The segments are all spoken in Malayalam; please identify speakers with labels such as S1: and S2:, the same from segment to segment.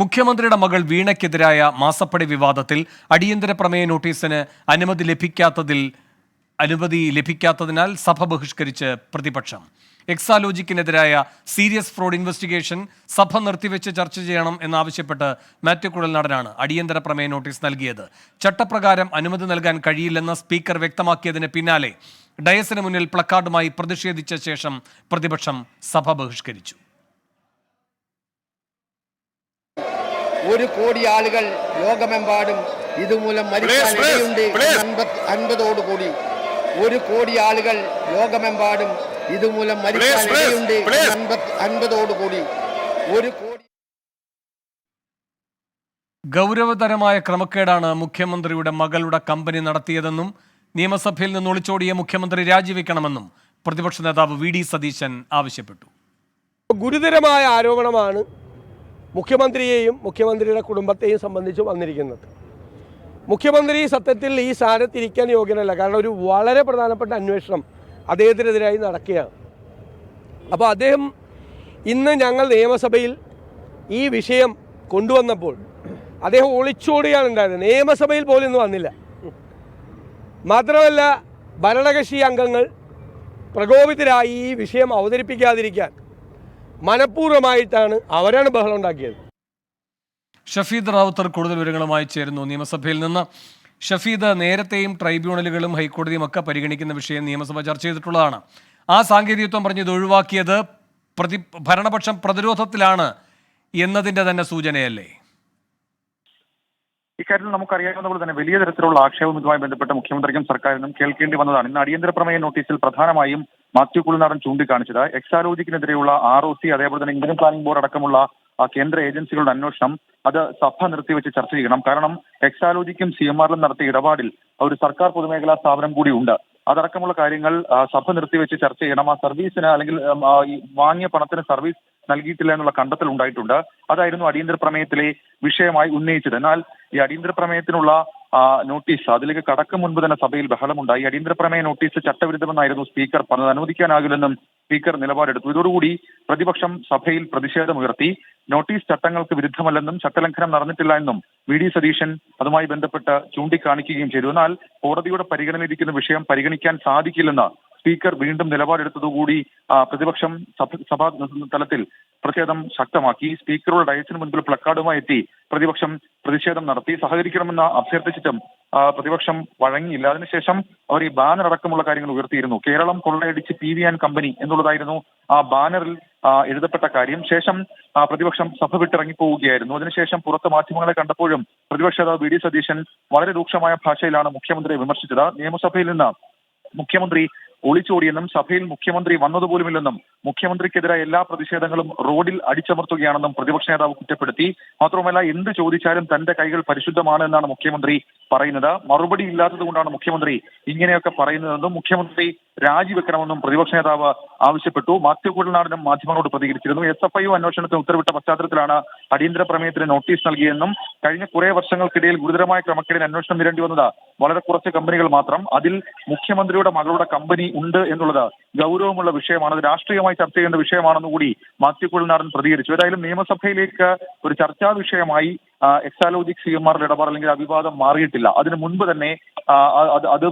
S1: മുഖ്യമന്ത്രിയുടെ മകൾ വീണയ്ക്കെതിരായ മാസപ്പടി വിവാദത്തിൽ അടിയന്തര പ്രമേയ നോട്ടീസിന് അനുമതി ലഭിക്കാത്തതിനാൽ സഭ ബഹിഷ്കരിച്ച് പ്രതിപക്ഷം. എക്സാലോജിക്കിനെതിരായ സീരിയസ് ഫ്രോഡ് ഇൻവെസ്റ്റിഗേഷൻ സഭ നിർത്തിവെച്ച് ചർച്ച ചെയ്യണം എന്നാവശ്യപ്പെട്ട് മാത്യു കുഴൽനാടനാണ് അടിയന്തര പ്രമേയ നോട്ടീസ് നൽകിയത്. ചട്ടപ്രകാരം അനുമതി നൽകാൻ കഴിയില്ലെന്ന് സ്പീക്കർ വ്യക്തമാക്കിയതിന് പിന്നാലെ ഡയസിന് മുന്നിൽ പ്ലക്കാർഡുമായി പ്രതിഷേധിച്ച ശേഷം പ്രതിപക്ഷം സഭ ബഹിഷ്കരിച്ചു.
S2: 1 കോടി ആളുകൾ ലോകമെമ്പാടും ഇതുമൂലം മരിക്കാനിടയുണ്ട്. 50ഓടുകൂടി 1 കോടി ആളുകൾ ലോകമെമ്പാടും ഇതുമൂലം മരിക്കാനിടയുണ്ട്. 50ഓടുകൂടി 1 കോടി.
S1: ഗൗരവതരമായ ക്രമക്കേടാണ് മുഖ്യമന്ത്രിയുടെ മകളുടെ കമ്പനി നടത്തിയതെന്നും നിയമസഭയിൽ നിന്ന് ഒളിച്ചോടിയ മുഖ്യമന്ത്രി രാജിവെക്കണമെന്നും പ്രതിപക്ഷ നേതാവ് വി ഡി സതീശൻ ആവശ്യപ്പെട്ടു.
S3: ഗുരുതരമായ ആരോപണമാണ് മുഖ്യമന്ത്രിയെയും മുഖ്യമന്ത്രിയുടെ കുടുംബത്തെയും സംബന്ധിച്ച് വന്നിരിക്കുന്നത്. മുഖ്യമന്ത്രി സത്യത്തിൽ ഈ സ്ഥാനത്തിരിക്കാൻ യോഗ്യനല്ല. കാരണം ഒരു വളരെ പ്രധാനപ്പെട്ട അന്വേഷണം അദ്ദേഹത്തിനെതിരായി നടക്കുകയാണ്. അപ്പോൾ അദ്ദേഹം ഇന്ന് ഞങ്ങൾ നിയമസഭയിൽ ഈ വിഷയം കൊണ്ടുവന്നപ്പോൾ അദ്ദേഹം ഒളിച്ചോടുകയാണ് ഉണ്ടായത്. നിയമസഭയിൽ പോലും ഇന്ന് വന്നില്ല. മാത്രമല്ല ഭരണകക്ഷി അംഗങ്ങൾ പ്രകോപിതരായി ഈ വിഷയം അവതരിപ്പിക്കാതിരിക്കാൻ മനഃപൂർവ്വമായിട്ടാണ് അവരാണ് ബഹളം ഉണ്ടാക്കിയത്.
S1: ഷഫീദ് റാവുത്തർ കൂടുതൽ വിവരങ്ങളുമായി ചേരുന്നു നിയമസഭയിൽ നിന്ന്. ഷഫീദ്, നേരത്തെയും ട്രൈബ്യൂണലുകളും ഹൈക്കോടതിയും ഒക്കെ പരിഗണിക്കുന്ന വിഷയം നിയമസഭ ചർച്ച ചെയ്തിട്ടുള്ളതാണ്. ആ സാങ്കേതികത്വം പറഞ്ഞ് ഇത് ഒഴിവാക്കിയത് ഭരണപക്ഷം പ്രതിരോധത്തിലാണ് എന്നതിൻ്റെ തന്നെ സൂചനയല്ലേ?
S4: ഇക്കാര്യത്തിൽ നമുക്കറിയാവുന്ന പോലെ തന്നെ വലിയ തരത്തിലുള്ള ആക്ഷേപം ഇതുമായി ബന്ധപ്പെട്ട് മുഖ്യമന്ത്രിക്കും സർക്കാരിനും കേൾക്കേണ്ടി വന്നതാണ്. ഇന്ന് അടിയന്തര പ്രമേയ നോട്ടീസിൽ പ്രധാനമായും മാത്യു കുഴൽനാടൻ ചൂണ്ടിക്കാണിച്ചത് എക്സാലോജിക്കിനെതിരെയുള്ള ROC അതേപോലെ തന്നെ ഇന്ത്യൻ പ്ലാനിംഗ് ബോർഡ് അടക്കമുള്ള കേന്ദ്ര ഏജൻസികളുടെ അന്വേഷണം അത് സഭ നിർത്തിവെച്ച് ചർച്ച ചെയ്യണം. കാരണം എക്സാലോജിക്കും CMRലും നടത്തിയ ഇടപാടിൽ ഒരു സർക്കാർ പൊതുമേഖലാ സ്ഥാപനം കൂടി ഉണ്ട്. അതടക്കമുള്ള കാര്യങ്ങൾ സഭ നിർത്തിവെച്ച് ചർച്ച ചെയ്യണം. ആ സർവീസിന് അല്ലെങ്കിൽ വാങ്ങിയ പണത്തിന് സർവീസ് നൽകിയിട്ടില്ല എന്നുള്ള കണ്ടെത്തൽ ഉണ്ടായിട്ടുണ്ട്. അതായിരുന്നു അടിയന്തര പ്രമേയത്തിലെ വിഷയമായി ഉന്നയിച്ചത്. എന്നാൽ ഈ അടിയന്തര പ്രമേയത്തിനുള്ള നോട്ടീസ് അതിലേക്ക് കടക്കും മുൻപ് തന്നെ സഭയിൽ ബഹളമുണ്ടായി. അടിയന്തര പ്രമേയ നോട്ടീസ് ചട്ടവിരുദ്ധമെന്നായിരുന്നു സ്പീക്കർ പറഞ്ഞത്. അനുവദിക്കാനാകില്ലെന്നും സ്പീക്കർ നിലപാടെടുത്തു. ഇതോടുകൂടി പ്രതിപക്ഷം സഭയിൽ പ്രതിഷേധമുയർത്തി. നോട്ടീസ് ചട്ടങ്ങൾക്ക് വിരുദ്ധമല്ലെന്നും ചട്ടലംഘനം നടന്നിട്ടില്ല എന്നും വി ഡി സതീശൻ അതുമായി ബന്ധപ്പെട്ട് ചൂണ്ടിക്കാണിക്കുകയും ചെയ്തു. എന്നാൽ കോടതിയുടെ പരിഗണനയിലിരിക്കുന്ന വിഷയം പരിഗണിക്കാൻ സാധിക്കില്ലെന്ന് സ്പീക്കർ വീണ്ടും നിലപാടെടുത്തതുകൂടി പ്രതിപക്ഷം സഭാ തലത്തിൽ പ്രതിഷേധം ശക്തമാക്കി. സ്പീക്കറുടെ ഡയസിന് മുൻപിൽ പ്ലക്കാർഡുമായി എത്തി പ്രതിപക്ഷം പ്രതിഷേധം നടത്തി. സഹകരിക്കണമെന്ന് അഭ്യർത്ഥിച്ചിട്ടും പ്രതിപക്ഷം വഴങ്ങിയില്ല. അതിനുശേഷം അവർ ഈ ബാനർ അടക്കമുള്ള കാര്യങ്ങൾ ഉയർത്തിയിരുന്നു. കേരളം കൊള്ളയടിച്ച് PV & കമ്പനി എന്നുള്ളതായിരുന്നു ആ ബാനറിൽ എഴുതപ്പെട്ട കാര്യം. ശേഷം പ്രതിപക്ഷം സഭ വിട്ടിറങ്ങിപ്പോവുകയായിരുന്നു. അതിനുശേഷം പുറത്ത് മാധ്യമങ്ങളെ കണ്ടപ്പോഴും പ്രതിപക്ഷ നേതാവ് വി ഡി സതീശൻ വളരെ രൂക്ഷമായ ഭാഷയിലാണ് മുഖ്യമന്ത്രിയെ വിമർശിച്ചത്. നിയമസഭയിൽ നിന്ന് മുഖ്യമന്ത്രി ഒളിച്ചോടിയെന്നും സഭയിൽ മുഖ്യമന്ത്രി വന്നതുപോലുമില്ലെന്നും മുഖ്യമന്ത്രിക്കെതിരായ എല്ലാ പ്രതിഷേധങ്ങളും റോഡിൽ അടിച്ചമർത്തുകയാണെന്നും പ്രതിപക്ഷ നേതാവ് കുറ്റപ്പെടുത്തി. മാത്രമല്ല എന്ത് ചോദിച്ചാലും തന്റെ കൈകൾ പരിശുദ്ധമാണ് എന്നാണ് മുഖ്യമന്ത്രി പറയുന്നത്. മറുപടി ഇല്ലാത്തത് കൊണ്ടാണ് മുഖ്യമന്ത്രി ഇങ്ങനെയൊക്കെ പറയുന്നതെന്നും മുഖ്യമന്ത്രി രാജിവെക്കണമെന്നും പ്രതിപക്ഷ നേതാവ് ആവശ്യപ്പെട്ടു. മാത്യു കുഴൽനാടനും മാധ്യമങ്ങളോട് പ്രതികരിച്ചിരുന്നു. SFIO അന്വേഷണത്തിന് ഉത്തരവിട്ട പശ്ചാത്തലത്തിലാണ് അടിയന്തര പ്രമേയത്തിന് നോട്ടീസ് നൽകിയെന്നും കഴിഞ്ഞ കുറെ വർഷങ്ങൾക്കിടയിൽ ഗുരുതരമായ ക്രമക്കേടിന് അന്വേഷണം നേരിടേണ്ടി വന്നത് വളരെ കുറച്ച് കമ്പനികൾ മാത്രം, അതിൽ മുഖ്യമന്ത്രിയുടെ മകളുടെ കമ്പനി ഉണ്ട് എന്നുള്ളത് ഗൗരവമുള്ള വിഷയമാണ്, അത് രാഷ്ട്രീയമായി ചർച്ച ചെയ്യേണ്ട വിഷയമാണെന്ന് കൂടി മാത്യു കുഴൽനാടൻ പ്രതികരിച്ചു. ഏതായാലും നിയമസഭയിലേക്ക് ഒരു ചർച്ചാ വിഷയമായി എക്സാലോജിക് CMR ഇടപാട് അല്ലെങ്കിൽ ആ വിവാദം മാറിയിട്ടില്ല. അതിനു മുൻപ് തന്നെ അത്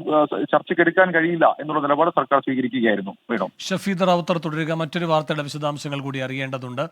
S4: ചർച്ചയ്ക്കെടുക്കാൻ കഴിയില്ല എന്നുള്ള നിലപാട് സർക്കാർ സ്വീകരിക്കുകയായിരുന്നു.
S1: ഷഫീദ് റാവുത്തർ തുടരുക. മറ്റൊരു വാർത്തയുടെ വിശദാംശങ്ങൾ കൂടി അറിയേണ്ടതുണ്ട്.